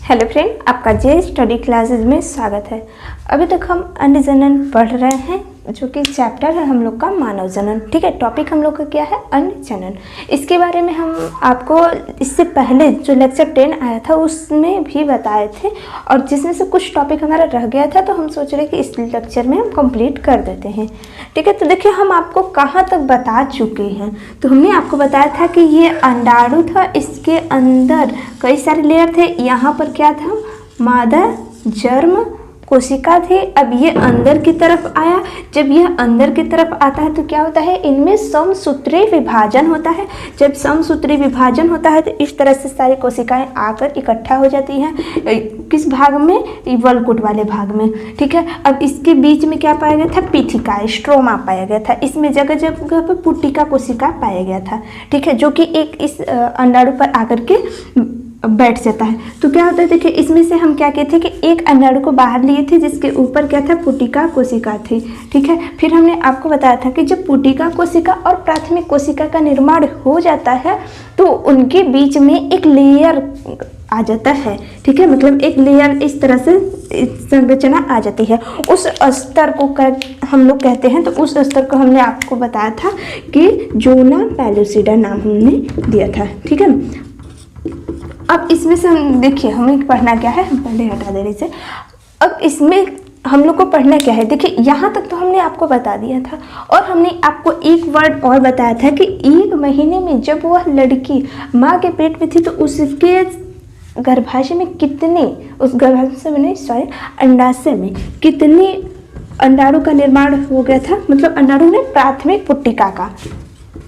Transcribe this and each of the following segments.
Hello friend, आपका जे study classes में स्वागत है। अभी तक हम अन्य जनन पढ़ रहे हैं, जो कि चैप्टर है हम लोग का मानव जनन। ठीक है, टॉपिक हम लोग का क्या है? अन्य जनन। इसके बारे में हम आपको इससे पहले जो लेक्चर 10 आया था उसमें भी बताए थे, और जिसमें से कुछ टॉपिक हमारा रह गया था, तो हम सोच रहे कि इस लेक्चर में हम कंप्लीट कर देते हैं। ठीक है, तो देखिए हम आपको कहाँ तक बता चुके हैं। तो हमने आपको बताया था कि ये अंडाणु था, इसके अंदर कई सारे लेयर थे। यहाँ पर क्या था? मादा, जर्म, कोशिका थी। अब ये अंदर की तरफ आया। जब यह अंदर की तरफ आता है तो क्या होता है? इनमें समसूत्री विभाजन होता है। जब समसूत्री विभाजन होता है तो इस तरह से सारी कोशिकाएं आकर इकट्ठा हो जाती हैं। किस भाग में? वलकुट वाले भाग में। ठीक है, अब इसके बीच में क्या पाया गया था? पीठिका, स्ट्रोमा पाया गया था। इसमें जगह जगह पर पुट्टिका कोशिका पाया गया था। ठीक है, जो कि एक इस अंडाणु पर आकर के बैठ जाता है। तो क्या होता है? देखिए इसमें से हम क्या कहते थे कि एक अंडाणु को बाहर लिए थे, जिसके ऊपर क्या था? पुट्टिका कोशिका थी। ठीक है, फिर हमने आपको बताया था कि जब पुट्टिका कोशिका और प्राथमिक कोशिका का निर्माण हो जाता है तो उनके बीच में एक लेयर आ जाता है। ठीक है, मतलब एक लेयर इस तरह से संरचना आ जाती है। उस स्तर को हम लोग कहते हैं। तो उस स्तर को हमने आपको बताया था कि ज़ोना पेलुसिडा नाम हमने दिया था। ठीक है, अब इसमें से हम देखिए हमें पढ़ना क्या है, हम पहले हटा दे रहे से। अब इसमें हम लोग को पढ़ना क्या है? देखिए यहाँ तक तो हमने आपको बता दिया था, और हमने आपको एक वर्ड और बताया था कि 1 महीने में जब वह लड़की माँ के पेट में थी तो उसके गर्भाशय में कितने, उस गर्भाशय में नहीं सॉरी अंडाशय में कितने अंडाणु का निर्माण हो गया था? मतलब अंडाणु में प्राथमिक पुट्टिका का,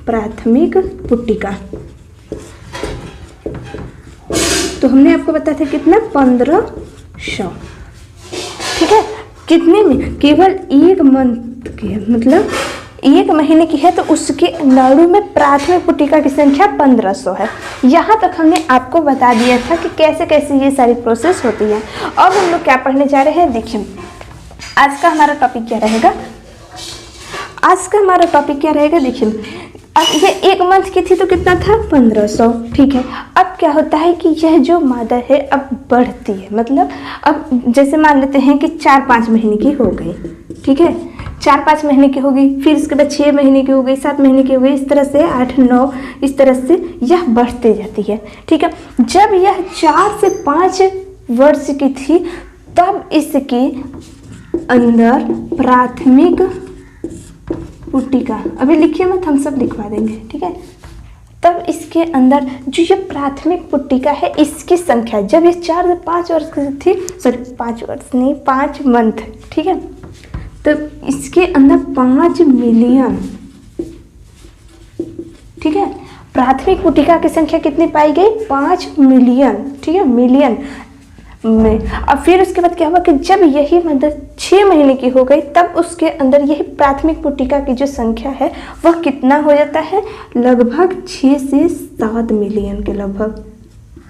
प्राथमिक पुट्टिका। तो हमने आपको बताया था कितना? 1500। ठीक है, कितने में? केवल 1 मंथ के, मतलब 1 महीने की है, तो उसके अंडाणु में प्राथमिक पुट्टिका की संख्या 1500 है। यहाँ तक हमने आपको बता दिया था कि कैसे कैसे ये सारी प्रोसेस होती है। अब हम लोग क्या पढ़ने जा रहे हैं? देखिए आज का हमारा टॉपिक क्या रहेगा? आज का हमारा टॉपिक क्या रहेगा? देखिए अब ये 1 मंथ की थी तो कितना था? 1500। ठीक है, अब क्या होता है कि यह जो मादा है अब बढ़ती है। मतलब अब जैसे मान लेते हैं कि 4-5 महीने की हो गई। ठीक है, 4-5 महीने की हो गई, फिर उसके बाद 6 महीने की हो गई, 7 महीने की हो गई, इस तरह से 8-9, इस तरह से यह बढ़ती जाती है। ठीक है, जब यह 4 से 5 वर्ष की थी तब इसके अंदर प्राथमिक पुट्टिका, अभी लिखिए मत, हम सब लिखवा देंगे। ठीक है, तब इसके अंदर जो ये प्राथमिक पुट्टिका है इसकी संख्या, जब ये 4 से 5 वर्ष की थी, सॉरी 5 वर्ष नहीं 5 मंथ, ठीक है, तो इसके अंदर 5 मिलियन, ठीक है, प्राथमिक पुट्टिका की संख्या कितनी पाई गई? 5 मिलियन। ठीक है, मिलियन में। अब फिर उसके बाद क्या हुआ कि जब यही मतलब 6 महीने की हो गई तब उसके अंदर यही प्राथमिक पुट्टिका की जो संख्या है वह कितना हो जाता है? लगभग 6 से 7 मिलियन के लगभग।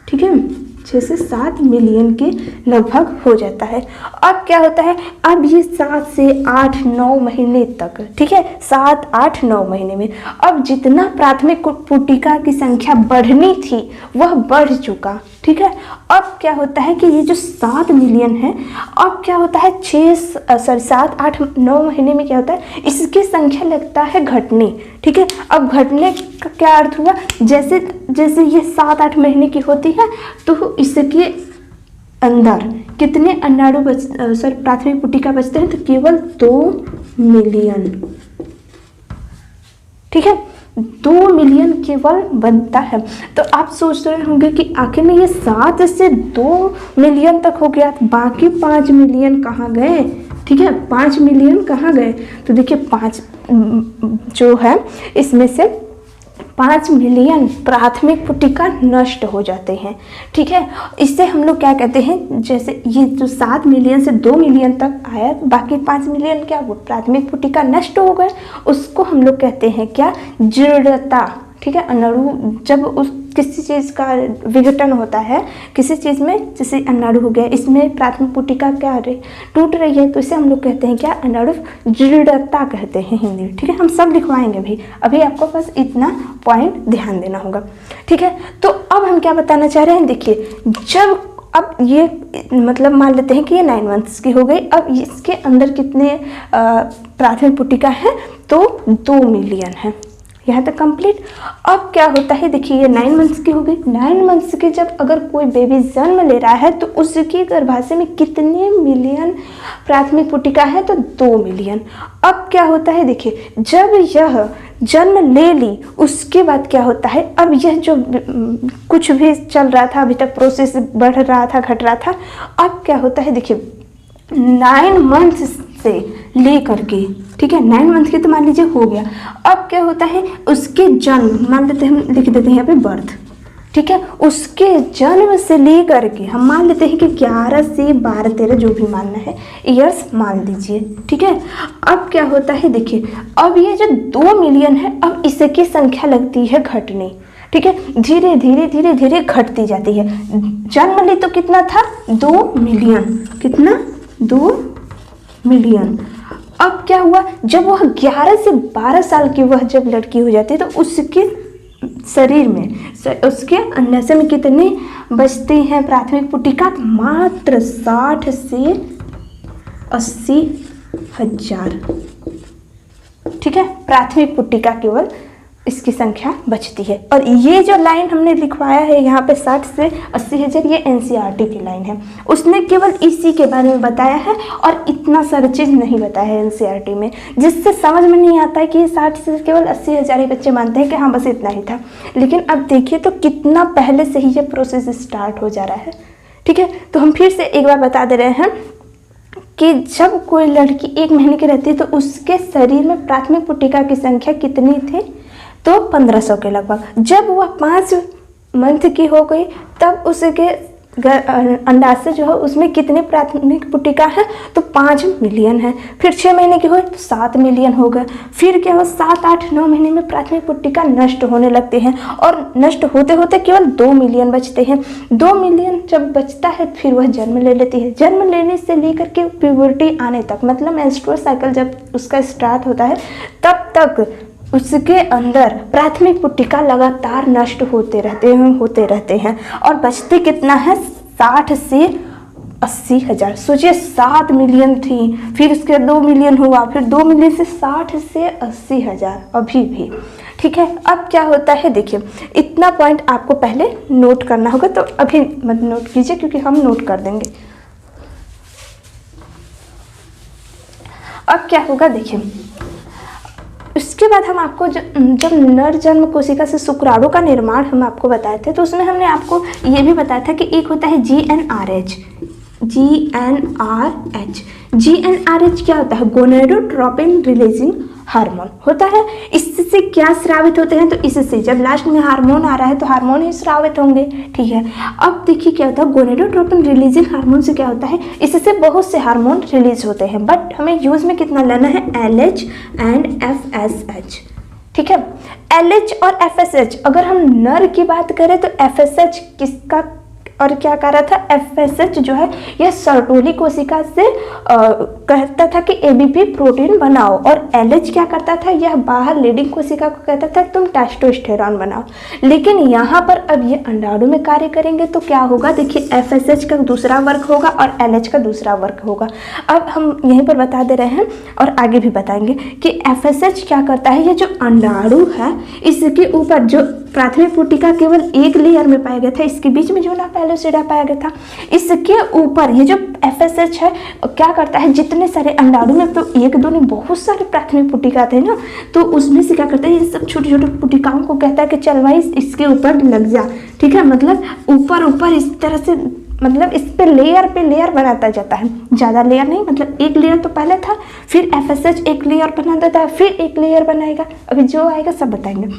ठीक है, 6 से 7 मिलियन के लगभग हो जाता है। अब क्या होता है? अब ये 7 से 8-9 महीने तक, ठीक है, 7-8-9 महीने में अब जितना प्राथमिक पुट्टिका की संख्या बढ़नी थी वह बढ़ चुका। ठीक है, अब क्या होता है कि ये जो 7 मिलियन है, अब क्या होता है 7-8-9 महीने में क्या होता है? इसकी संख्या लगता है घटने। ठीक है, अब घटने का क्या अर्थ हुआ? जैसे जैसे ये 7-8 महीने की होती है तो इसके अंदर कितने अंडाणु प्राथमिक पुट्टिका बचते हैं? तो केवल 2 मिलियन। ठीक है, 2 मिलियन केवल बनता है। तो आप सोच रहे होंगे कि आखिर में ये 7 से 2 मिलियन तक हो गया, बाकी 5 मिलियन कहाँ गए? ठीक है, 5 मिलियन कहाँ गए? तो देखिए 5 जो है इसमें से 5 मिलियन प्राथमिक पुट्टिका नष्ट हो जाते हैं। ठीक है, इससे हम लोग क्या कहते हैं? जैसे ये जो 7 मिलियन से 2 मिलियन तक आया, बाकी 5 मिलियन क्या वो प्राथमिक पुट्टिका नष्ट हो गए, उसको हम लोग कहते हैं क्या? जीर्णता। ठीक है, अनाड़ु जब उस किसी चीज़ का विघटन होता है किसी चीज़ में, जैसे अनाड़ु हो गया, इसमें प्राथमिक पुट्टिका क्या टूट रही है, तो इसे हम लोग कहते हैं क्या? अनाड़ु जीर्णता कहते हैं हिंदी में। ठीक है, हम सब लिखवाएंगे भाई, अभी आपको बस इतना पॉइंट ध्यान देना होगा। ठीक है, तो अब हम क्या बताना चाह रहे हैं? देखिए, जब अब ये मतलब मान लेते हैं कि ये 9 मंथ्स की हो गई। अब इसके अंदर कितने प्राथमिक पुटिका है, तो 2 मिलियन है। यहाँ तक कंप्लीट। अब क्या होता है, देखिए ये 9 मंथ्स की हो गई। 9 मंथ्स के जब अगर कोई बेबी जन्म ले रहा है तो उसकी गर्भाशय में कितने मिलियन प्राथमिक पुटिका है, तो 2 मिलियन। अब क्या होता है, देखिए जब यह जन्म ले ली उसके बाद क्या होता है, अब यह जो कुछ भी चल रहा था अभी तक, प्रोसेस बढ़ रहा था घट रहा था, अब क्या होता है, देखिए 9 मंथ्स से ले करके, ठीक है 9 मंथ के तो मान लीजिए हो गया। अब क्या होता है, उसके जन्म, मान लेते हैं हम लिख देते हैं यहाँ पे बर्थ, ठीक है, उसके जन्म से ले करके हम मान लेते हैं कि 11 से 12 13 जो भी मानना है ईयर्स मान लीजिए, ठीक है। अब क्या होता है, देखिए अब ये जो 2 मिलियन है, अब इसकी संख्या लगती है घटने, ठीक है, धीरे धीरे धीरे धीरे घटती जाती है। जन्म ले तो कितना था, 2 मिलियन, कितना 2 मिलियन। अब क्या हुआ, जब वह 11 से 12 साल की वह जब लड़की हो जाती है तो उसके शरीर में, उसके अंडाशय में कितने बचते हैं प्राथमिक पुटिका, मात्र 60 से 80 हजार, ठीक है, प्राथमिक पुटिका केवल इसकी संख्या बचती है। और ये जो लाइन हमने लिखवाया है यहाँ पे 60 से 80 हजार, ये एनसीईआरटी की लाइन है। उसने केवल इसी के बारे में बताया है और इतना सारा चीज़ नहीं बताया है एनसीईआरटी में, जिससे समझ में नहीं आता है कि 60 से केवल 80 हजार ही बच्चे मानते हैं कि हाँ बस इतना ही था। लेकिन अब देखिए तो कितना पहले से ही ये प्रोसेस स्टार्ट हो जा रहा है, ठीक है। तो हम फिर से एक बार बता दे रहे हैं कि जब कोई लड़की 1 महीने की रहती है तो उसके शरीर में प्राथमिक पुटिका की संख्या कितनी थी, तो 1500 के लगभग। जब वह 5 मंथ की हो गई तब उसके अंडाशय जो है उसमें कितने प्राथमिक पुटिका है, तो 5 मिलियन है। फिर 6 महीने की हुई तो 7 मिलियन हो गए। फिर क्या हुआ, 7 8 9 महीने में प्राथमिक पुटिका नष्ट होने लगते हैं और नष्ट होते होते केवल 2 मिलियन बचते हैं। 2 मिलियन जब बचता है फिर वह जन्म ले लेती है। जन्म लेने से लेकर के प्यूबर्टी आने तक, मतलब मेंस्ट्रुअल साइकिल जब उसका स्टार्ट होता है तब तक उसके अंदर प्राथमिक पुटिका लगातार नष्ट होते रहते हैं और बचते कितना है, 60 से 80 हजार। सोचिए 7 मिलियन थी, फिर उसके 2 मिलियन हुआ, फिर 2 मिलियन से 60 से 80 हजार अभी भी, ठीक है। अब क्या होता है, देखिए इतना पॉइंट आपको पहले नोट करना होगा, तो अभी मत नोट कीजिए क्योंकि हम नोट कर देंगे। अब क्या होगा, देखिए उसके बाद हम आपको जब नर जन्म कोशिका से शुक्राणु का निर्माण हम आपको बताए थे, तो उसमें हमने आपको ये भी बताया था कि एक होता है GnRH। GnRH क्या होता है, गोनेडोट्रोपिन रिलीजिंग हार्मोन होता है। इससे क्या स्रावित होते हैं, तो इससे जब लास्ट में हार्मोन आ रहा है तो हार्मोन ही स्रावित होंगे, ठीक है। अब देखिए क्या होता है, गोनेडोट्रोपिन रिलीजिंग हार्मोन से क्या होता है, इससे बहुत से हार्मोन रिलीज होते हैं, बट हमें यूज में कितना लेना है, LH एंड FSH, ठीक है। LH और FSH, अगर हम नर की बात करें तो FSH किसका और क्या कर रहा था, FSH जो है यह सर्टोली कोशिका से कहता था कि ABP प्रोटीन बनाओ, और LH क्या करता था, यह बाहर लीडिंग कोशिका को कहता था तुम टेस्टोस्टेरॉन बनाओ। लेकिन यहाँ पर अब ये अंडाणु में कार्य करेंगे तो क्या होगा, देखिए FSH का दूसरा वर्क होगा और LH का दूसरा वर्क होगा। अब हम यहीं पर बता दे रहे हैं और आगे भी बताएंगे कि FSH क्या करता है, ये जो अंडाणु है इसके ऊपर जो प्राथमिक पुटिका केवल एक लेयर में पाया गया था, इसके बीच में जो ना पैलोसिडा पाया गया था, इसके ऊपर ये जो FSH है क्या करता है, जितने सारे अंडाणु में तो एक दो नहीं बहुत सारे प्राथमिक पुटिका थे ना, तो उसमें से क्या करता है, ये सब छोटे छोटे पुटिकाओं को कहता है कि चल भाई इसके ऊपर लग जा, ठीक है। मतलब ऊपर ऊपर इस तरह से, मतलब इस पे लेयर बनाता जाता है, ज़्यादा लेयर नहीं, मतलब एक लेयर तो पहले था, फिर FSH एक लेयर बना देता है, फिर एक लेयर बनाएगा, अभी जो आएगा सब बताएंगे,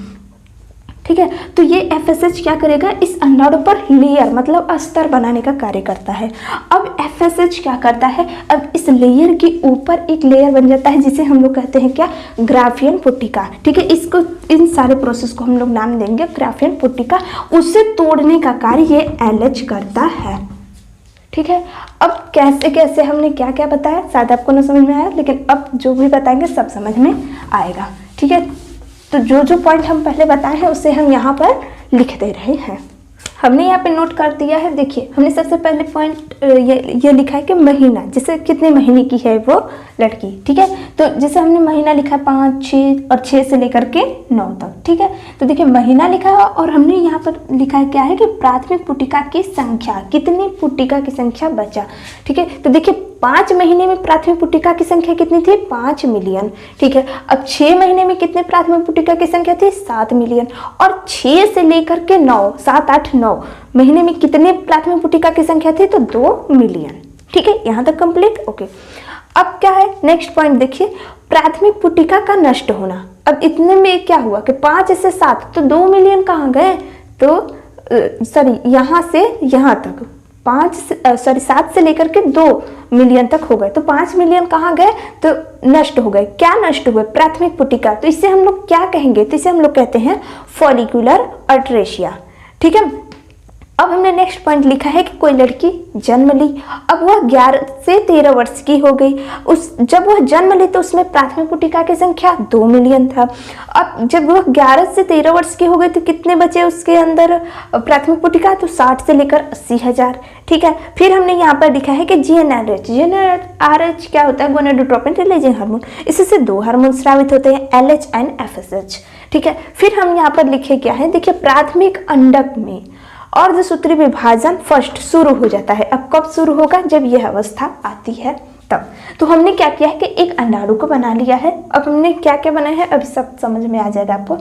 ठीक है। तो ये FSH क्या करेगा, इस अंडाणु पर लेयर मतलब अस्तर बनाने का कार्य करता है। अब FSH क्या करता है, अब इस लेयर के ऊपर एक लेयर बन जाता है जिसे हम लोग कहते हैं क्या, ग्राफियन पुटिका, ठीक है। इसको, इन सारे प्रोसेस को हम लोग नाम देंगे ग्राफियन पुटिका। उसे तोड़ने का कार्य ये LH करता है, ठीक है। अब कैसे कैसे हमने क्या क्या बताया, शायद आपको ना समझ में आया, लेकिन अब जो भी बताएंगे सब समझ में आएगा, ठीक है। तो जो जो पॉइंट हम पहले बताए हैं उसे हम यहाँ पर लिख दे रहे हैं। हमने यहाँ पे नोट कर दिया है। देखिए हमने सबसे पहले पॉइंट ये लिखा है कि महीना, जैसे कितने महीने की है वो लड़की, ठीक है। तो जैसे हमने महीना लिखा 5, 6 और 6 से लेकर के 9 तक, ठीक है। तो देखिए महीना लिखा है और हमने यहाँ पर लिखा है क्या है कि प्राथमिक पुटिका की संख्या, कितनी पुटिका की संख्या बचा, ठीक है। तो देखिए 5 महीने में प्राथमिक पुटिका की संख्या कितनी थी? 5 मिलियन, ठीक है। अब 6 महीने में कितने प्राथमिक पुटिका की संख्या थी? 7 मिलियन। और 6 से लेकर के 9, 7, 8, 9 महीने में कितने प्राथमिक पुटिका की संख्या थी? तो 2 मिलियन, ठीक है। यहाँ तक कंप्लीट, ओके। अब क्या है नेक्स्ट पॉइंट देखिए, प्राथमिक पुटिका का नष्ट होना। अब इतने में क्या हुआ कि 5 से 7 तो 2 मिलियन कहाँ गए? तो सॉरी यहाँ से यहाँ तक 7 से लेकर के 2 मिलियन तक हो गए, तो 5 मिलियन कहाँ गए? तो नष्ट हो गए। क्या नष्ट हुए? प्राथमिक पुटिका। तो इससे हम लोग क्या कहेंगे? तो इसे हम लोग कहते हैं फॉलिकुलर अट्रेशिया, ठीक है। अब हमने नेक्स्ट पॉइंट लिखा है कि कोई लड़की जन्म ली, अब वह 11 से 13 वर्ष की हो गई। जब वह जन्म ली तो उसमें प्राथमिक पुटिका की संख्या 2 मिलियन था। अब जब वह 11 से 13 वर्ष की हो गई तो कितने बचे उसके अंदर प्राथमिक पुटिका? तो 60 से लेकर 80,000, ठीक है। फिर हमने यहाँ पर लिखा है कि GnRH क्या होता है? Gonadotropin releasing hormone. इससे 2 हार्मोन स्रावित होते हैं, LH एंड FSH, ठीक है। फिर हम यहाँ पर लिखे क्या है? देखिए प्राथमिक अंडक में अर्धसूत्री विभाजन फर्स्ट शुरू हो जाता है। अब कब शुरू होगा? जब यह अवस्था आती है तब। तो हमने क्या किया है कि एक अंडाणु को बना लिया है। अब हमने क्या क्या बनाया है अभी सब समझ में आ जाएगा आपको।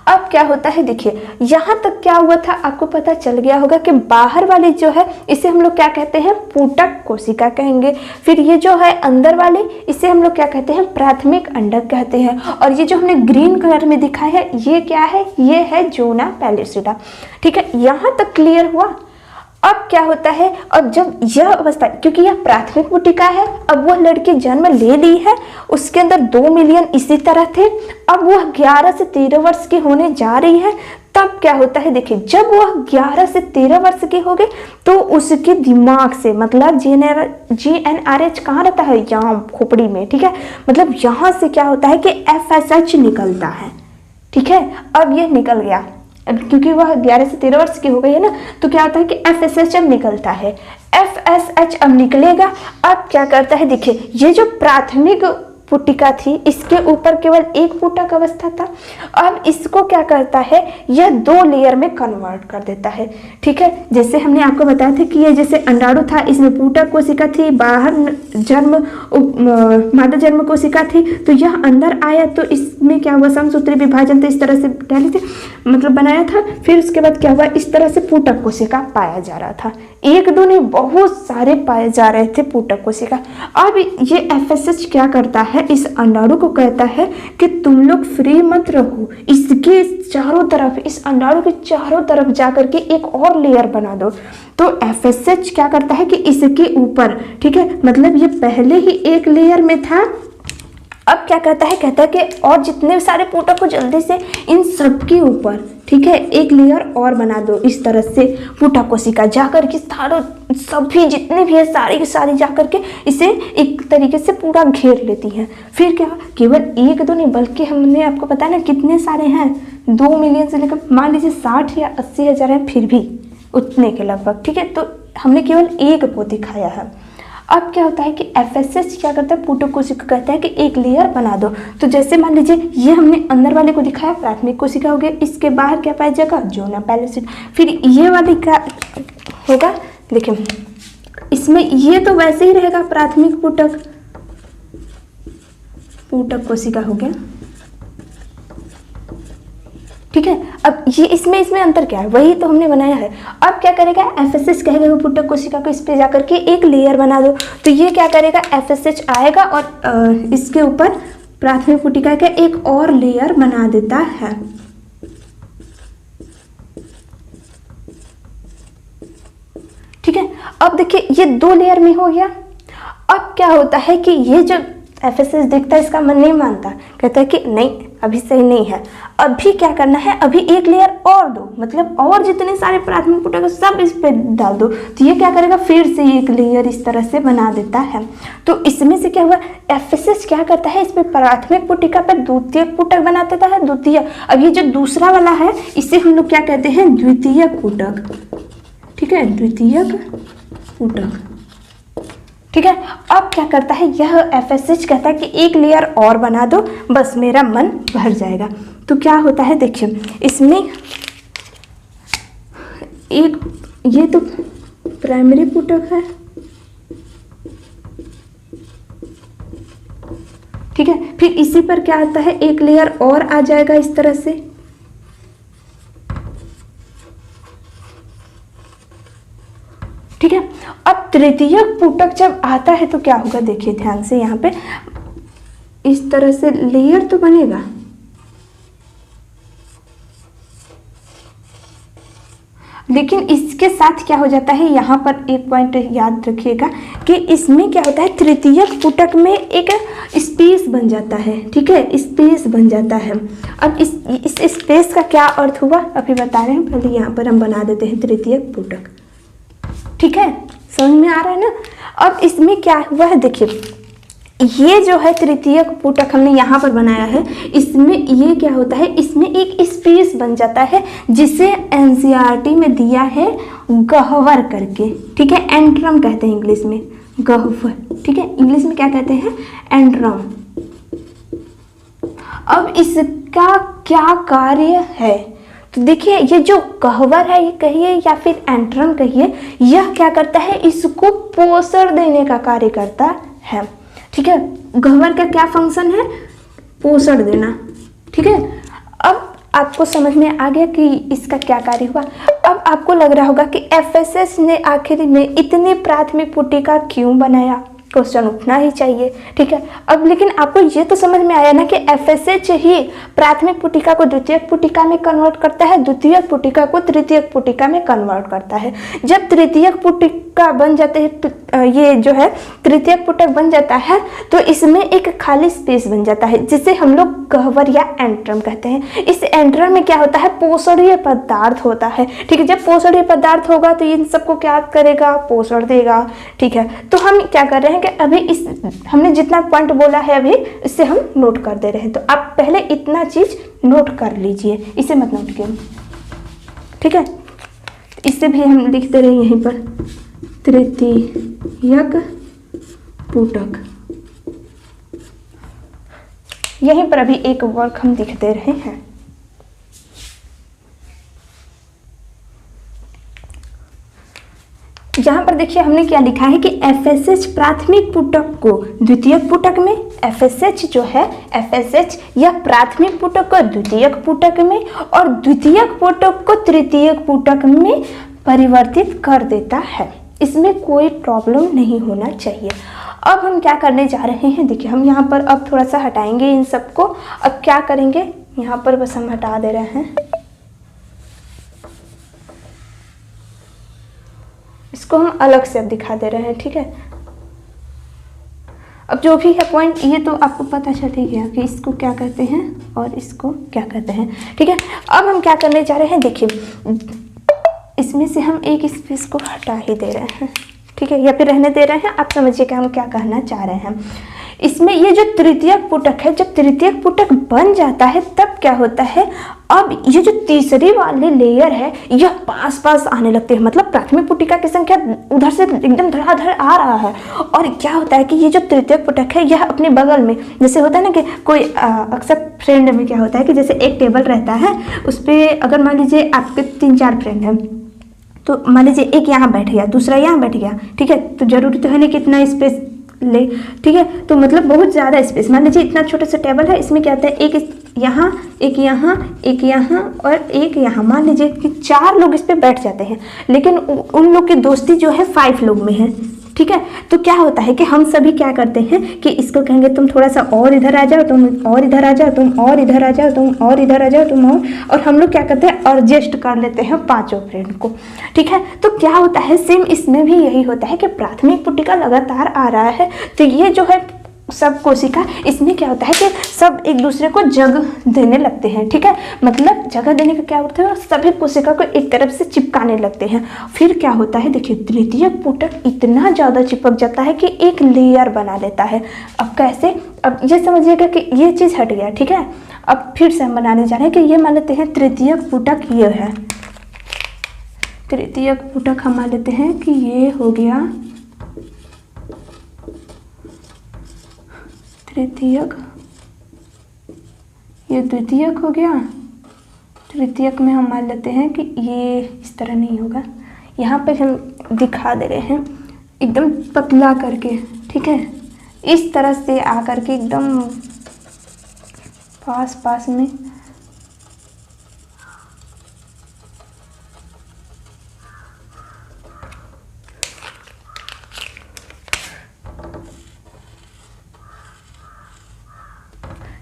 अब क्या होता है देखिए, यहाँ तक क्या हुआ था आपको पता चल गया होगा कि बाहर वाली जो है इसे हम लोग क्या कहते हैं? पूटक कोशिका कहेंगे। फिर ये जो है अंदर वाले इसे हम लोग क्या कहते हैं? प्राथमिक अंडक कहते हैं। और ये जो हमने ग्रीन कलर में दिखाया है ये क्या है? ये है जोना पैलिसिडा, ठीक है। यहाँ तक क्लियर हुआ। अब क्या होता है, अब जब यह अवस्था, क्योंकि यह प्राथमिक पुटिका है, अब वह लड़की जन्म ले ली है, उसके अंदर 2 मिलियन इसी तरह थे। अब वह 11 से 13 वर्ष की होने जा रही है। तब क्या होता है देखिए, जब वह 11 से 13 वर्ष की हो गई तो उसके दिमाग से, मतलब GnRH कहाँ रहता है? यहाँ खोपड़ी में, ठीक है। मतलब यहाँ से क्या होता है कि FSH निकलता है, ठीक है। अब ये निकल गया क्योंकि वह 11 से 13 वर्ष की हो गई है ना, तो क्या होता है कि FSH अब निकलता है। FSH अब निकलेगा। अब क्या करता है देखिए, ये जो प्राथमिक पुटिका थी इसके ऊपर केवल एक पुटक अवस्था था। अब इसको क्या करता है, यह 2 लेयर में कन्वर्ट कर देता है, ठीक है। जैसे हमने आपको बताया था कि ये जैसे अंडाणु था, इसमें पुटक कोशिका थी, बाहर मादा जन्म कोशिका थी, तो यह अंदर आया तो इसमें क्या हुआ? समसूत्री विभाजन, तो इस तरह से डाले थे, मतलब बनाया था। फिर उसके बाद क्या हुआ? इस तरह से पुटक कोशिका पाया जा रहा था। 1-2 नहीं, बहुत सारे पाए जा रहे थे पुटक कोशिका। अब ये FSH क्या करता है? इस अंडाणु को कहता है कि तुम लोग फ्री मत रहो, इसके चारों तरफ, इस अंडाणु के चारों तरफ जाकर के एक और लेयर बना दो। तो FSH क्या करता है कि इसके ऊपर, ठीक है, मतलब ये पहले ही एक लेयर में था, अब क्या कहता है? कहता है कि और जितने सारे पुटक को जल्दी से इन सब के ऊपर, ठीक है, एक लेयर और बना दो। इस तरह से पुटक कोशिका जाकर के सभी जितने भी है सारी की सारी जाकर के इसे एक तरीके से पूरा घेर लेती हैं। फिर क्या, केवल 1-2 नहीं बल्कि हमने आपको बताया ना कितने सारे हैं, 2 मिलियन से लेकर मान लीजिए 60 या 80 हज़ार है, फिर भी उतने के लगभग, ठीक है। तो हमने केवल एक को दिखाया है। अब क्या होता है कि FSH क्या करता है? पुटक कोशिका कहता है कि एक लेयर बना दो। तो जैसे मान लीजिए ये हमने अंदर वाले को दिखाया, प्राथमिक कोशिका हो गया, इसके बाहर क्या पाया जाएगा? जोना पैलिसिडा। फिर ये वाली क्या होगा? देखिए इसमें ये तो वैसे ही रहेगा, प्राथमिक पुटक कोशिका हो गया, ठीक है। अब ये इसमें अंतर क्या है? वही तो हमने बनाया है। अब क्या करेगा? FSH कहेगा वो पुटक कोशिका को इस पे जाकर के एक लेयर बना दो। तो ये क्या करेगा? FSH आएगा और इसके ऊपर प्राथमिक पुटिका का एक और लेयर बना देता है। ठीक है। अब देखिए ये 2 लेयर में हो गया। अब क्या होता है कि ये जो FSH देखता है इसका मन नहीं मानता, कहता है कि नहीं अभी सही नहीं है, अभी क्या करना है, अभी एक लेयर और दो, मतलब और जितने सारे प्राथमिक पुटक सब इस पे डाल दो। तो ये क्या करेगा? फिर से एक लेयर इस तरह से बना देता है। तो इसमें से क्या हुआ? FSH क्या करता है, इस पे प्राथमिक पुटिका पर द्वितीय पुटक बना देता है, द्वितीय। अब ये जो दूसरा वाला है इसे हम लोग क्या कहते हैं? द्वितीय पुटक। ठीक है, द्वितीयक ऊतक। ठीक है, अब क्या करता है यह FSH कहता है कि एक लेयर और बना दो, बस मेरा मन भर जाएगा। तो क्या होता है देखिए, इसमें एक ये तो प्राइमरी ऊतक है, ठीक है, फिर इसी पर क्या आता है एक लेयर और आ जाएगा इस तरह से, ठीक है। अब तृतीयक ऊतक जब आता है तो क्या होगा देखिए ध्यान से, यहाँ पे इस तरह से लेयर तो बनेगा, लेकिन इसके साथ क्या हो जाता है, यहाँ पर एक पॉइंट याद रखिएगा कि इसमें क्या होता है तृतीयक ऊतक में एक स्पेस बन जाता है, ठीक है, स्पेस बन जाता है। अब इस स्पेस का क्या अर्थ हुआ अभी बता रहे हैं, पहले यहाँ पर हम बना देते हैं तृतीयक ऊतक, ठीक है, समझ में आ रहा है ना। अब इसमें क्या हुआ है देखिए, ये जो है तृतीयक ऊतक हमने यहाँ पर बनाया है, इसमें ये क्या होता है, इसमें एक स्पेस बन जाता है जिसे एनसीईआरटी में दिया है गह्वर करके, ठीक है, एंट्रम कहते हैं इंग्लिश में, गह्वर, ठीक है, इंग्लिश में क्या कहते हैं, एंट्रम। अब इसका क्या कार्य है तो देखिए, ये जो गह्वर है ये कहिए या फिर एंट्रम कहिए, यह क्या करता है, इसको पोषण देने का कार्य करता है, ठीक है। गह्वर का क्या फंक्शन है, पोषण देना, ठीक है। अब आपको समझ में आ गया कि इसका क्या कार्य हुआ। अब आपको लग रहा होगा कि FSH ने आखिर में इतनी प्राथमिक पुटिका क्यों बनाया, क्वेश्चन उठना ही चाहिए, ठीक है। अब लेकिन आपको ये तो समझ में आया ना कि FSH ही प्राथमिक पुटिका को द्वितीयक पुटिका में कन्वर्ट करता है, द्वितीयक पुटिका को तृतीयक पुटिका में कन्वर्ट करता है। जब तृतीयक पुटिका बन जाते हैं, ये जो है तृतीयक पुटक बन जाता है, तो इसमें एक खाली स्पेस बन जाता है जिसे हम लोग गह्वर या एंट्रम कहते हैं। इस एंट्रम में क्या होता है, पोषणीय पदार्थ होता है, ठीक है। जब पोषणीय पदार्थ होगा तो इन सबको क्या करेगा, पोषण देगा, ठीक है। तो हम क्या कर रहे हैं कि अभी इस हमने जितना पॉइंट बोला है अभी इससे हम नोट कर दे रहे हैं, तो आप पहले इतना चीज नोट कर लीजिए, इसे मत नोट कीजिए, ठीक है। इससे भी हम लिख दे रहे हैं यहीं पर तृतीयक ऊतक, यहीं पर अभी एक वर्क हम लिख दे रहे हैं। यहाँ पर देखिए हमने क्या लिखा है कि FSH प्राथमिक ऊतक को द्वितीयक ऊतक में, FSH जो है FSH यह प्राथमिक ऊतक को द्वितीयक ऊतक में और द्वितीयक ऊतक को तृतीयक ऊतक में परिवर्तित कर देता है। इसमें कोई प्रॉब्लम नहीं होना चाहिए। अब हम क्या करने जा रहे हैं देखिए, हम यहाँ पर अब थोड़ा सा हटाएंगे इन सबको। अब क्या करेंगे, यहाँ पर बस हम हटा दे रहे हैं, इसको हम अलग से अब दिखा दे रहे हैं, ठीक है। अब जो भी है पॉइंट ये तो आपको पता चल ही गया कि इसको क्या कहते हैं और इसको क्या कहते हैं, ठीक है। अब हम क्या करने जा रहे हैं देखिए, इसमें से हम एक स्पेस को हटा ही दे रहे हैं, ठीक है, या फिर रहने दे रहे हैं, आप समझिए कि हम क्या कहना चाह रहे हैं। इसमें ये जो तृतीयक ऊतक है, जब तृतीयक ऊतक बन जाता है तब क्या होता है, अब ये जो तीसरी वाली लेयर है यह पास पास आने लगते हैं, मतलब प्राथमिक पुटिका की संख्या उधर से एकदम धड़ाधड़ आ रहा है। और क्या होता है कि ये जो तृतीयक ऊतक है यह अपने बगल में, जैसे होता है ना कि कोई अक्सर फ्रेंड में क्या होता है कि जैसे एक टेबल रहता है, उस पर अगर मान लीजिए आपके 3-4 फ्रेंड हैं, तो मान लीजिए एक यहाँ बैठ गया, दूसरा यहाँ बैठ गया, ठीक है, तो जरूरी तो है नहीं कि इतना स्पेस ले, ठीक है, तो मतलब बहुत ज़्यादा स्पेस, मान लीजिए इतना छोटा सा टेबल है, इसमें क्या होता है एक यहाँ, एक यहाँ, एक यहाँ और एक यहाँ, मान लीजिए कि 4 लोग इस पर बैठ जाते हैं, लेकिन उन लोग की दोस्ती जो है 5 लोग में है, ठीक है। तो क्या होता है कि हम सभी क्या करते हैं कि इसको कहेंगे तुम थोड़ा सा और इधर आ जाओ, तुम और इधर आ जाओ, तुम और इधर आ जाओ, तुम और इधर आ जाओ, तुम और हम लोग क्या करते हैं एडजस्ट कर लेते हैं 5 फ्रेंड को, ठीक है। तो क्या होता है सेम इसमें भी यही होता है कि प्राथमिक पुटिका लगातार आ रहा है, तो ये जो है सब कोशिका, इसमें क्या होता है कि सब एक दूसरे को जगह देने लगते हैं, ठीक है, मतलब जगह देने का क्या होता है, सभी कोशिका को एक तरफ से चिपकाने लगते हैं। फिर क्या होता है देखिए, तृतीयक ऊतक इतना ज़्यादा चिपक जाता है कि एक लेयर बना लेता है। अब कैसे, अब ये समझिएगा कि ये चीज़ हट गया, ठीक है। अब फिर से हम बनाने जा रहे हैं कि ये मान लेते हैं तृतीयक ऊतक ये है, तृतीयक पुटक हम मान लेते हैं कि ये हो गया तृतीयक, ये द्वितीयक हो गया। तृतीयक में हम मान लेते हैं कि ये इस तरह नहीं होगा, यहाँ पर हम दिखा दे रहे हैं एकदम पतला करके, ठीक है, इस तरह से आकर के एकदम पास पास में।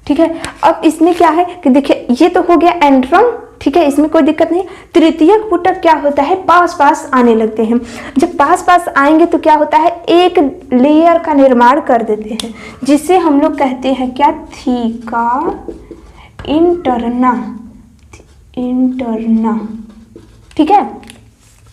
ठीक है, अब इसमें क्या है कि देखिए ये तो हो गया एंड्रम, ठीक है, इसमें कोई दिक्कत नहीं। तृतीयक पुटक क्या होता है, पास पास आने लगते हैं। जब पास पास आएंगे तो क्या होता है, एक लेयर का निर्माण कर देते हैं, जिसे हम लोग कहते हैं क्या, थीका इंटरना, इंटरना। ठीक है,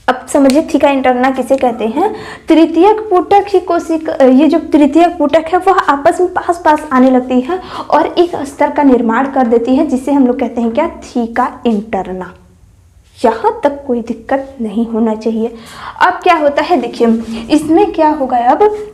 अब समझिए थीका इंटरना किसे कहते हैं। तृतीयक पुटक ही कोशिका, ये जो तृतीयक पुटक है वह आपस में पास पास आने लगती है और एक स्तर का निर्माण कर देती है, जिसे हम लोग कहते हैं क्या, थीका इंटरना। यहाँ तक कोई दिक्कत नहीं होना चाहिए। अब क्या होता है, देखिए इसमें क्या होगा, अब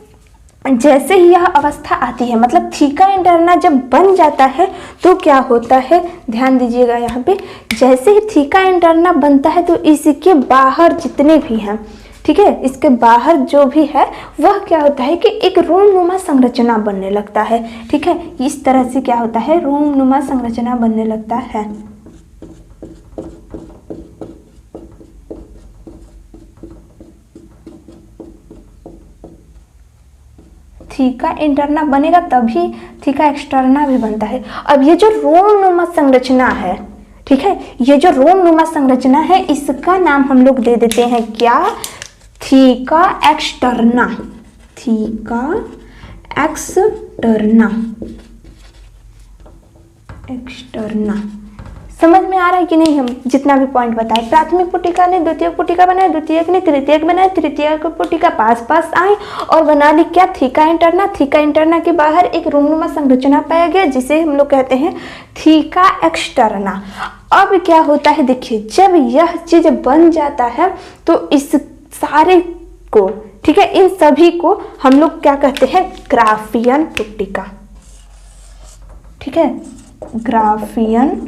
जैसे ही यह अवस्था आती है, मतलब थीका इंटरना जब बन जाता है तो क्या होता है, ध्यान दीजिएगा यहाँ पे, जैसे ही थीका इंटरना बनता है तो इसके बाहर जितने भी हैं, ठीक है, इसके बाहर जो भी है वह क्या होता है कि एक रोमनुमा संरचना बनने लगता है। ठीक है, इस तरह से क्या होता है, रोमनुमा संरचना बनने लगता है। थीका इंटरना बनेगा तभी थीका एक्सटर्ना भी बनता है। अब ये जो रोमनुमा संरचना है, ठीक है, ये जो रोमनुमा संरचना है इसका नाम हम लोग दे देते हैं क्या, theca externa, theca externa, externa. समझ में आ रहा है कि नहीं, हम जितना भी पॉइंट बताए, प्राथमिक पुटिका ने द्वितीयक पुटिका बनाया, द्वितीयक ने तृतीयक बनाया, तृतीयक पुटिका पास पास आई और बना ली क्या, थीका इंटरना। थीका इंटरना के बाहर एक रोमनुमा संरचना पाया गया जिसे हम लोग कहते हैं थीका एक्सटर्ना। अब क्या होता है, देखिए जब यह चीज बन जाता है तो इस सारे को, ठीक है, इन सभी को हम लोग क्या कहते हैं, ग्राफियन पुटिका। ठीक है, ग्राफियन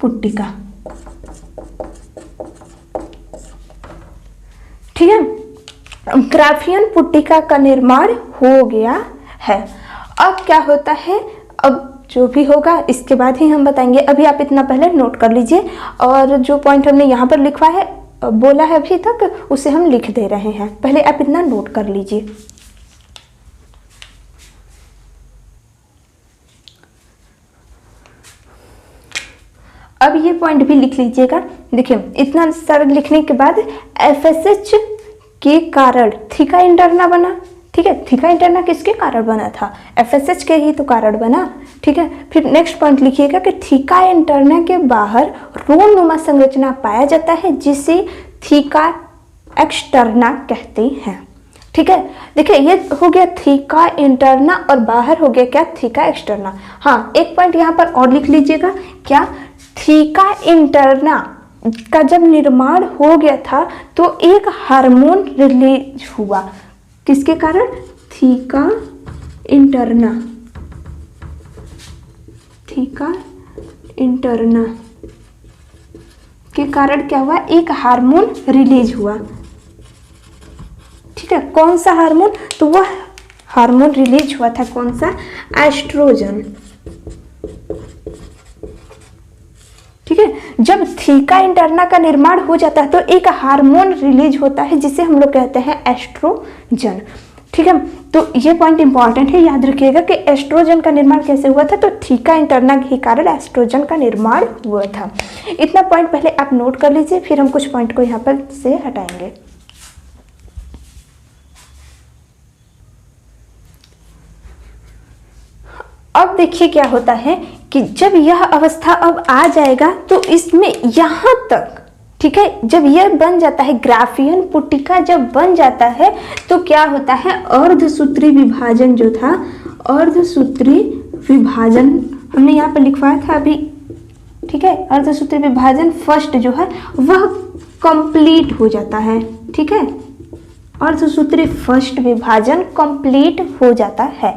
पुटिका। ठीक है, ग्राफियन पुटिका का निर्माण हो गया है। अब क्या होता है, अब जो भी होगा इसके बाद ही हम बताएंगे। अभी आप इतना पहले नोट कर लीजिए और जो पॉइंट हमने यहाँ पर लिखवा है, बोला है अभी तक, उसे हम लिख दे रहे हैं। पहले आप इतना नोट कर लीजिए। अब ये पॉइंट भी लिख लीजिएगा। देखिए इतना सारा लिखने के बाद एफएसएच के कारण थीका इंटरना बना। ठीक है, थीका इंटरना किसके कारण बना था, एफएसएच के ही तो कारण बना। ठीक है, फिर नेक्स्ट पॉइंट लिखिएगा कि थीका इंटरना के बाहर रोमनुमा संरचना पाया जाता है जिसे थीका एक्सटर्ना कहते हैं। ठीक है, देखिए ये हो गया थीका इंटरना और बाहर हो गया क्या, थीका एक्सटर्ना। हाँ, एक पॉइंट यहाँ पर और लिख लीजिएगा, क्या, थीका इंटरना का जब निर्माण हो गया था तो एक हार्मोन रिलीज हुआ, किसके कारण, थीका इंटरना, थीका इंटरना के कारण क्या हुआ, एक हार्मोन रिलीज हुआ। ठीक है, कौन सा हार्मोन, तो वह हार्मोन रिलीज हुआ था कौन सा, एस्ट्रोजन। ठीक है, जब थीका इंटरना का निर्माण हो जाता है तो एक हार्मोन रिलीज होता है जिसे हम लोग कहते हैं एस्ट्रोजन। ठीक है, तो ये पॉइंट इंपॉर्टेंट है, याद रखिएगा कि एस्ट्रोजन का निर्माण कैसे हुआ था, तो थीका इंटरना के कारण एस्ट्रोजन का निर्माण हुआ था। इतना पॉइंट पहले आप नोट कर लीजिए, फिर हम कुछ पॉइंट को यहाँ पर से हटाएंगे। अब देखिए क्या होता है कि जब यह अवस्था अब आ जाएगा तो इसमें यहाँ तक, ठीक है, जब यह बन जाता है ग्राफियन पुटिका जब बन जाता है तो क्या होता है, अर्धसूत्री विभाजन जो था, अर्धसूत्री विभाजन हमने यहाँ पर लिखवाया था अभी। ठीक है, अर्धसूत्री विभाजन फर्स्ट जो है वह कंप्लीट हो जाता है। ठीक है, अर्धसूत्री फर्स्ट विभाजन कंप्लीट हो जाता है।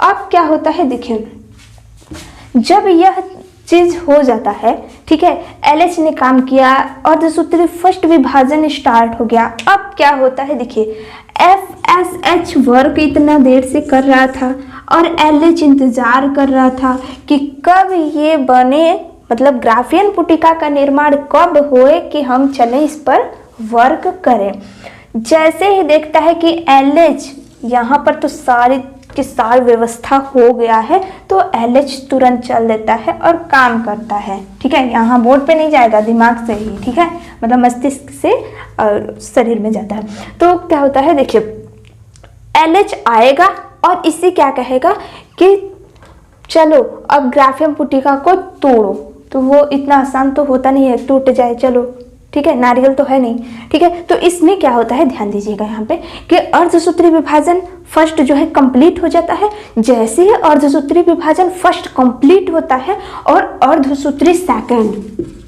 अब क्या होता है देखिए, जब यह चीज हो जाता है, ठीक है, LH ने काम किया, अर्धसूत्री फर्स्ट विभाजन स्टार्ट हो गया। अब क्या होता है देखिए, FSH वर्क इतना देर से कर रहा था और LH इंतजार कर रहा था कि कब ये बने, मतलब ग्राफियन पुटिका का निर्माण कब होए कि हम चलें इस पर वर्क करें। जैसे ही देखता है कि LH यहाँ पर तो सारी की सारी व्यवस्था हो गया है, तो LH तुरंत चल देता है और काम करता है। ठीक है, यहाँ बोर्ड पे नहीं जाएगा, दिमाग से ही, ठीक है, मतलब मस्तिष्क से शरीर में जाता है। तो क्या होता है देखिए, LH आएगा और इसी क्या कहेगा कि चलो अब ग्राफियन पुटिका को तोड़ो। तो वो इतना आसान तो होता नहीं है, टूट जाए चलो, ठीक है, नारियल तो है नहीं। ठीक है, तो इसमें क्या होता है, ध्यान दीजिएगा यहाँ पे कि अर्धसूत्री विभाजन फर्स्ट जो है कंप्लीट हो जाता है। जैसे ही अर्धसूत्री विभाजन फर्स्ट कंप्लीट होता है और अर्धसूत्री सेकंड,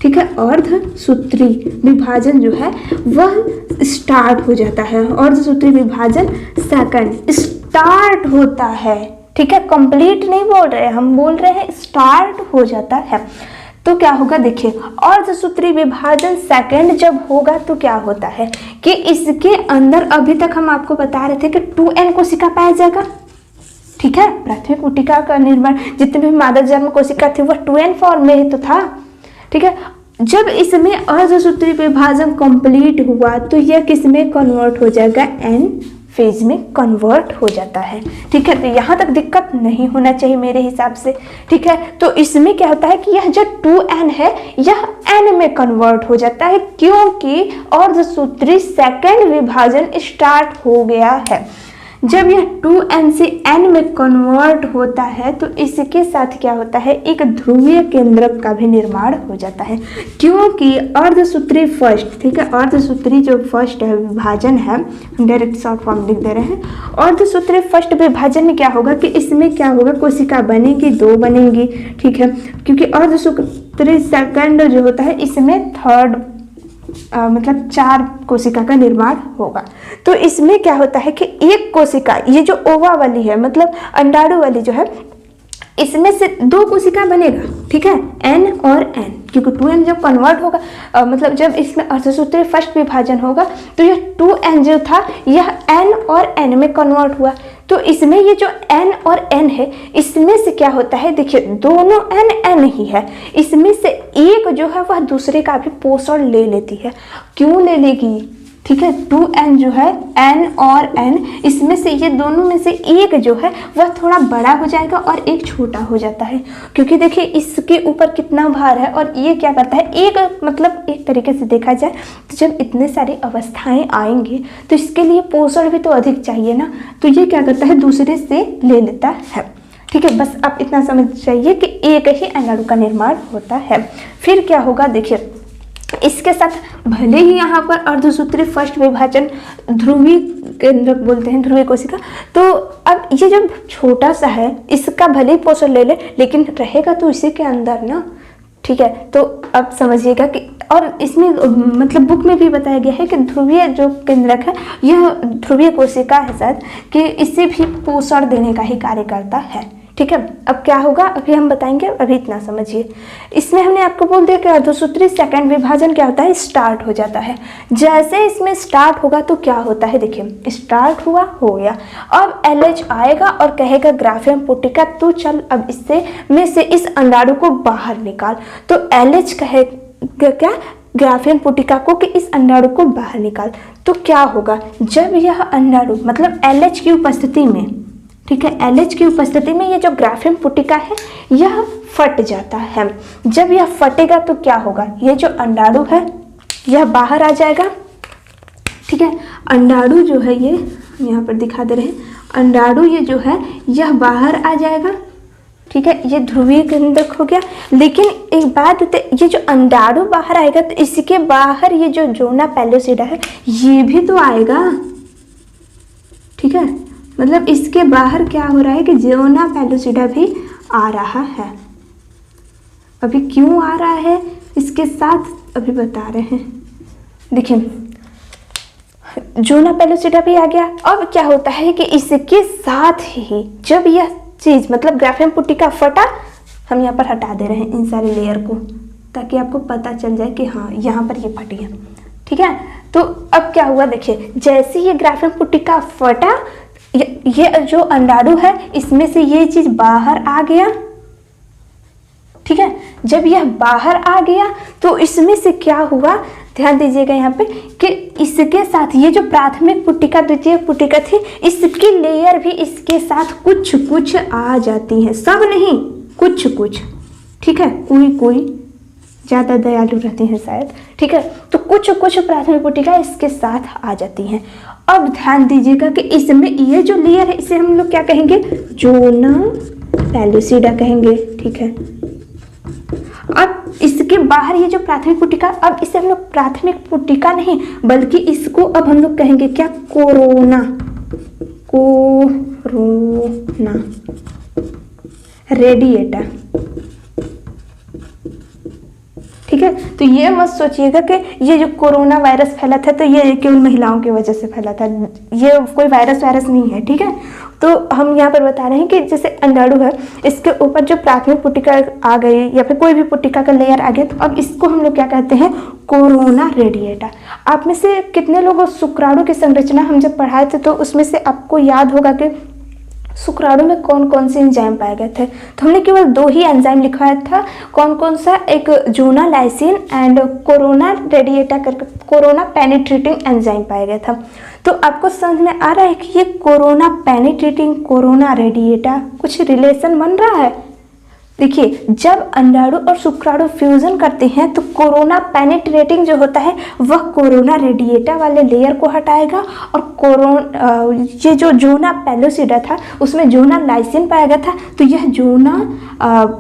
ठीक है, अर्धसूत्री विभाजन जो है वह स्टार्ट हो जाता है। अर्धसूत्री विभाजन सेकंड स्टार्ट होता है। ठीक है, कंप्लीट नहीं बोल रहे, हम बोल रहे हैं स्टार्ट हो जाता है। तो क्या होगा देखिए, अर्धसूत्री विभाजन सेकंड जब होगा तो क्या होता है कि इसके अंदर अभी तक हम आपको बता रहे थे कि 2n कोशिका पाया जाएगा। ठीक है, प्राथमिक पुटिका का निर्माण जितने भी मादा जन्म कोशिका थी वह 2n फॉर्म में ही तो था। ठीक है, जब इसमें अर्धसूत्री विभाजन कंप्लीट हुआ तो यह किस में कन्वर्ट हो जाएगा, n फेज में कन्वर्ट हो जाता है। ठीक है, तो यहाँ तक दिक्कत नहीं होना चाहिए मेरे हिसाब से। ठीक है, तो इसमें क्या होता है कि यह जो 2n है यह n में कन्वर्ट हो जाता है, क्योंकि अर्धसूत्री सेकंड विभाजन स्टार्ट हो गया है। जब यह 2n से n में कन्वर्ट होता है तो इसके साथ क्या होता है, एक ध्रुवीय केंद्रक का भी निर्माण हो जाता है, क्योंकि अर्धसूत्री फर्स्ट, ठीक है, अर्धसूत्री जो फर्स्ट है विभाजन है, हम डायरेक्ट शॉर्ट फॉर्म लिख दे रहे हैं। अर्धसूत्री फर्स्ट विभाजन में क्या होगा कि इसमें क्या होगा, कोशिका बनेगी, 2 बनेंगी। ठीक है, क्योंकि अर्धसूत्री सेकंड जो होता है इसमें थर्ड मतलब 4 कोशिका का निर्माण होगा। तो इसमें क्या होता है कि एक कोशिका, ये जो ओवा वाली है मतलब अंडाणु वाली जो है, इसमें से 2 कोशिका बनेगा। ठीक है, n और n, क्योंकि 2n जब कन्वर्ट होगा मतलब जब इसमें अर्धसूत्री फर्स्ट विभाजन होगा तो यह 2n जो था यह n और n में कन्वर्ट हुआ। तो इसमें ये जो n और n है इसमें से क्या होता है देखिए, दोनों n ही है, इसमें से एक जो है वह दूसरे का भी पोषण ले लेती है। क्यों ले लेगी, ठीक है, 2n जो है, n और n, इसमें से ये दोनों में से एक जो है वह थोड़ा बड़ा हो जाएगा और एक छोटा हो जाता है, क्योंकि देखिए इसके ऊपर कितना भार है और ये क्या करता है, एक मतलब एक तरीके से देखा जाए तो जब इतने सारी अवस्थाएं आएंगी तो इसके लिए पोषण भी तो अधिक चाहिए ना, तो ये क्या करता है दूसरे से ले लेता है। ठीक है, बस आप इतना समझ जाइए कि एक ही अंडाणु का निर्माण होता है। फिर क्या होगा देखिए, इसके साथ भले ही यहाँ पर अर्धसूत्री फर्स्ट विभाजन ध्रुवीय केंद्रक बोलते हैं, ध्रुवीय कोशिका, तो अब ये जब छोटा सा है इसका भले ही पोषण ले ले लेकिन रहेगा तो इसी के अंदर ना। ठीक है, तो अब समझिएगा कि, और इसमें मतलब बुक में भी बताया गया है कि ध्रुवीय जो केंद्रक है यह ध्रुवीय कोशिका है शायद, कि इससे भी पोषण देने का ही कार्य करता है। ठीक है, अब क्या होगा अभी हम बताएंगे, अभी इतना समझिए। इसमें हमने आपको बोल दिया कि अर्धसूत्री सेकंड विभाजन क्या होता है, स्टार्ट हो जाता है। जैसे इसमें स्टार्ट होगा तो क्या होता है देखिए, स्टार्ट हुआ, हो गया। अब LH आएगा और कहेगा ग्राफियन पुटिका तू चल अब इससे में से इस अंडाणु को बाहर निकाल। तो LH कहेगा क्या, ग्राफियन पुटिका को कि इस अंडाणु को बाहर निकाल। तो क्या होगा, जब यह अंडाणु मतलब LH की उपस्थिति में, ठीक है, LH की उपस्थिति में ये जो ग्राफियन पुटिका है यह फट जाता है। जब यह फटेगा तो क्या होगा, ये जो अंडाणु है यह बाहर आ जाएगा। ठीक है, अंडाणु जो है ये यहाँ पर दिखा दे रहे हैं, अंडाणु ये जो है यह बाहर आ जाएगा। ठीक है, ये ध्रुवीय केंद्रक हो गया। लेकिन एक बात होती है, ये जो अंडाणु बाहर आएगा तो इसके बाहर ये जो जोना पेलुसिडा है ये भी तो आएगा। ठीक है, मतलब इसके बाहर क्या हो रहा है कि जोना पेलुसिडा भी आ रहा है। अभी क्यों आ रहा है इसके साथ अभी बता रहे हैं, देखिए जोना पेलुसिडा भी आ गया। अब क्या होता है कि इसके साथ ही जब यह चीज मतलब ग्राफेम पुट्टिका फटा, हम यहाँ पर हटा दे रहे हैं इन सारे लेयर को ताकि आपको पता चल जाए कि हाँ यहाँ पर ये फटी है, ठीक है। तो अब क्या हुआ देखिए, जैसे ये ग्राफेम पुट्टिका फटा, ये जो अंडाणु है इसमें से ये चीज बाहर आ गया, ठीक है। जब यह बाहर आ गया तो इसमें से क्या हुआ, ध्यान दीजिएगा यहाँ पे कि इसके साथ ये जो प्राथमिक पुट्टिका द्वितीयक पुट्टिका थी, इसकी लेयर भी इसके साथ कुछ कुछ आ जाती है, सब नहीं कुछ कुछ, ठीक है। कोई कोई ज़्यादा दयालु रहते हैं शायद, ठीक है। तो कुछ कुछ प्राथमिक पुट्टिका इसके साथ आ जाती हैं। अब ध्यान दीजिएगा कि इसमें ये जो लेयर है इसे हम लोग क्या कहेंगे, जोना पेलुसिडा कहेंगे, ठीक है। अब इसके बाहर ये जो प्राथमिक पुट्टिका, अब इसे हम लोग प्राथमिक पुट्टिका नहीं बल्कि इसको अब हम लोग कहेंगे क्या, कोरोना, कोरोना रेडिएटा, ठीक है। तो ये मत सोचिएगा कि ये जो कोरोना वायरस फैला था तो ये केवल महिलाओं की वजह से फैला था, ये कोई वायरस नहीं है, ठीक है। तो हम यहाँ पर बता रहे हैं कि जैसे अंडाणु है, इसके ऊपर जो प्राथमिक पुट्टिका आ गई या फिर कोई भी पुट्टिका का लेयर आ गया, तो अब इसको हम लोग क्या कहते हैं, कोरोना रेडिएटा। आप में से कितने लोगों शुक्राणु की संरचना हम जब पढ़ाए थे तो उसमें से आपको याद होगा कि शुक्राणु में कौन कौन से एंजाइम पाए गए थे। तो हमने केवल 2 ही एंजाइम लिखवाया था, कौन कौन सा, एक जोना लाइसिन एंड कोरोना रेडिएटा करके कोरोना पेनिट्रेटिंग एंजाइम पाया गया था। तो आपको समझ में आ रहा है कि ये कोरोना पेनिट्रेटिंग कोरोना रेडिएटा कुछ रिलेशन बन रहा है। देखिए जब अंडाणु और शुक्राणु फ्यूजन करते हैं तो कोरोना पेनिट्रेटिंग जो होता है वह कोरोना रेडिएटा वाले लेयर को हटाएगा, और ये जो जोना पेलुसिडा था उसमें जोना लाइसिन पाया गया था, तो यह जोना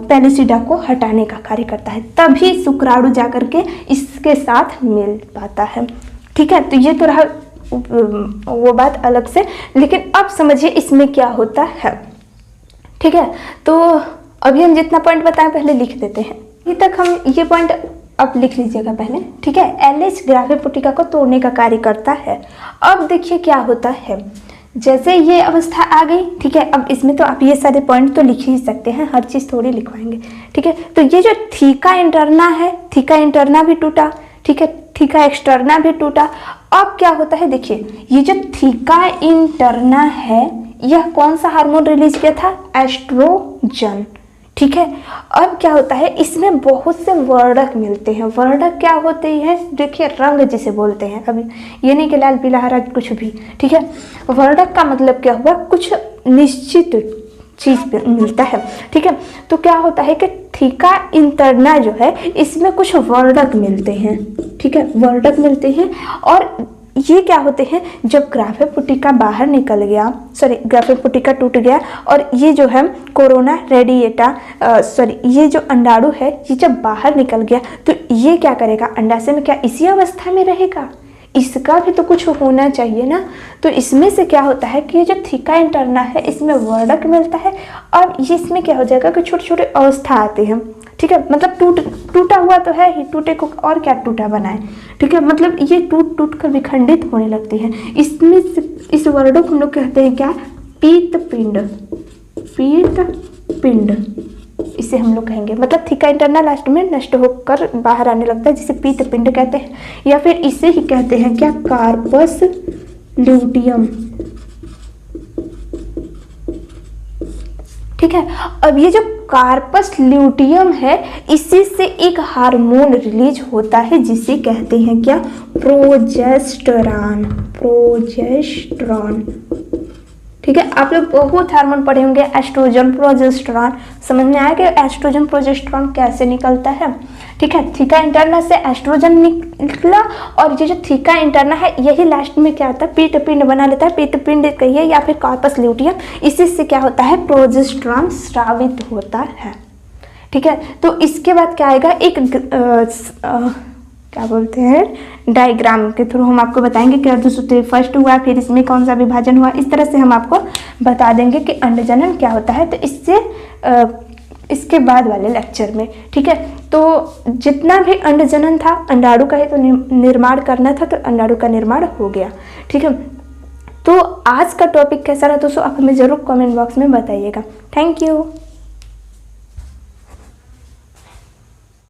पेलुसिडा को हटाने का कार्य करता है, तभी शुक्राणु जाकर के इसके साथ मिल पाता है, ठीक है। तो ये तो रहा वो बात अलग से, लेकिन अब समझिए इसमें क्या होता है, ठीक है। तो अभी हम जितना पॉइंट बताएं पहले लिख देते हैं, अभी तक हम ये पॉइंट अब लिख लीजिएगा पहले, ठीक है। एलएच ग्राफेम पुट्टिका को तोड़ने का कार्य करता है। अब देखिए क्या होता है, जैसे ये अवस्था आ गई, ठीक है। अब इसमें तो आप ये सारे पॉइंट तो लिख ही सकते हैं, हर चीज़ थोड़ी लिखवाएंगे, ठीक है। तो ये जो थीका इंटरना है, थीका इंटरना भी टूटा, ठीक है, थीका एक्सटर्ना भी टूटा। अब क्या होता है देखिए, ये जो थीका इंटरना है यह कौन सा हार्मोन रिलीज किया था, एस्ट्रोजन, ठीक है। अब क्या होता है, इसमें बहुत से वर्णक मिलते हैं। वर्णक क्या होते हैं, देखिए रंग जिसे बोलते हैं, अभी ये नहीं कि लाल पीला हरा कुछ भी, ठीक है। वर्णक का मतलब क्या हुआ, कुछ निश्चित चीज पे मिलता है, ठीक है। तो क्या होता है कि थीका इंटरना जो है इसमें कुछ वर्णक मिलते हैं, ठीक है, वर्णक मिलते हैं। और ये क्या होते हैं, जब ग्राफेम पुट्टिका बाहर निकल गया, ग्राफेम पुट्टिका टूट गया और ये जो है कोरोना रेडिएटा ये जो अंडाणु है ये जब बाहर निकल गया तो ये क्या करेगा, अंडाशय में क्या इसी अवस्था में रहेगा, इसका भी तो कुछ होना चाहिए ना। तो इसमें से क्या होता है कि ये जो थीका इंटरना है इसमें वर्णक मिलता है, और ये इसमें क्या हो जाएगा कि छोटे छोटे अवस्था आते हैं, ठीक है। मतलब टूटा हुआ तो है ही, टूटे को और क्या टूटा बनाए, ठीक है। मतलब ये टूट कर विखंडित होने लगती है। इसमें इस वर्णों को हम लोग कहते हैं क्या, पीत पिंड, पीत पिंड इसे हम लोग कहेंगे। मतलब थीका इंटरना लास्ट में नष्ट होकर बाहर आने लगता है जिसे पीत पिंड कहते हैं, या फिर इसे ही कहते हैं क्या, कार्पस ल्यूटियम, ठीक है। अब ये जो कार्पस ल्यूटियम है इसी से एक हार्मोन रिलीज होता है जिसे कहते हैं क्या, प्रोजेस्टेरॉन, प्रोजेस्टेरॉन, ठीक है। आप लोग बहुत हार्मोन पढ़े होंगे, एस्ट्रोजन प्रोजेस्टेरॉन, समझ में आया कि एस्ट्रोजन प्रोजेस्टेरॉन कैसे निकलता है, ठीक है। थीका इंटरना से एस्ट्रोजन निकला, और ये जो थीका इंटरना है यही लास्ट में क्या होता है, पीत पिंड बना लेता है, पीत पिंड कहिए या फिर कार्पस ल्यूटियम, इसी से क्या होता है, प्रोजेस्टेरॉन स्रावित होता है, ठीक है। तो इसके बाद क्या आएगा, एक क्या बोलते हैं, डायग्राम के थ्रू हम आपको बताएंगे कि अर्धसूत्री फर्स्ट हुआ, फिर इसमें कौन सा विभाजन हुआ, इस तरह से हम आपको बता देंगे कि अंडजनन क्या होता है। तो इससे इसके बाद वाले लेक्चर में, ठीक है। तो जितना भी अंडजनन था, अंडाणु का ही तो निर्माण करना था, तो अंडाणु का निर्माण हो गया। ठीक है, तो आज का टॉपिक कैसा रहा दोस्तों, आप हमें ज़रूर कमेंट बॉक्स में बताइएगा। Thank you.